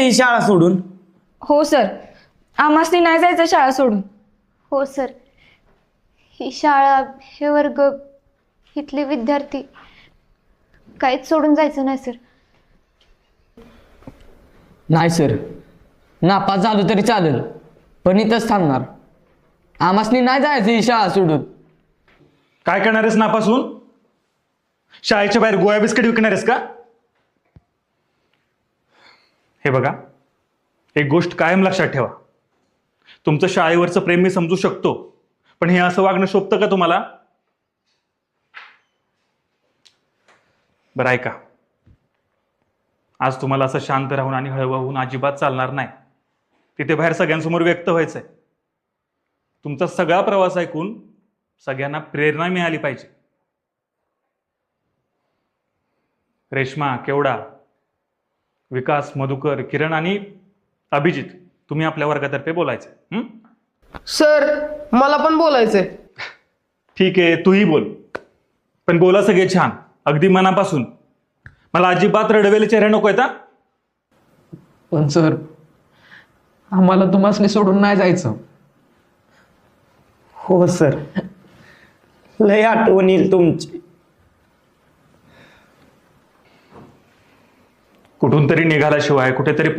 ही शाळा सोडून? हो सर, आम्हासनी नाही जायचं शाळा सोडून. हो सर, ही शाळा, हे वर्ग, इथले विद्यार्थी काहीच सोडून जायचं नाही सर. नाही सर, नापास झालो तरी चालेल, पण इथंच थांबणार. आम्हासनी नाही जायचं ही शाळा सोडून. काय करणार आहेस नापासून? शाळेच्या बाहेर गोळ्या बिस्किट विकणार आहेस का? हे बघा, एक गोष्ट कायम लक्षात ठेवा. तुमचं शाळेवरचं प्रेम मी समजू शकतो, पण हे असं वागणं शोभतं का तुम्हाला? बरं ऐका, आज तुम्हाला असं शांत राहून आणि हळवं होऊन अजिबात चालणार नाही. तिथे बाहेर सगळ्यांसमोर व्यक्त व्हायचंय. तुमचा सगळा प्रवास ऐकून सगळ्यांना प्रेरणा मिळाली पाहिजे. रेश्मा, केवडा, विकास, मधुकर, किरण आणि अभिजित, तुम्ही आपल्या वर्गातर्फे बोलायचं. सर, मला पण बोलायचंय. ठीक आहे, तूही बोल, पण बोला सगळे छान, अगदी मनापासून. मला अजिबात रडवेले चेहरे नको आहेत. पण सर, आम्हाला तुम्हाला सोडून नाही जायचं. हो सर, लय आठवण येईल तुमची. कुठून तरी निघाल्याशिवाय कुठेतरी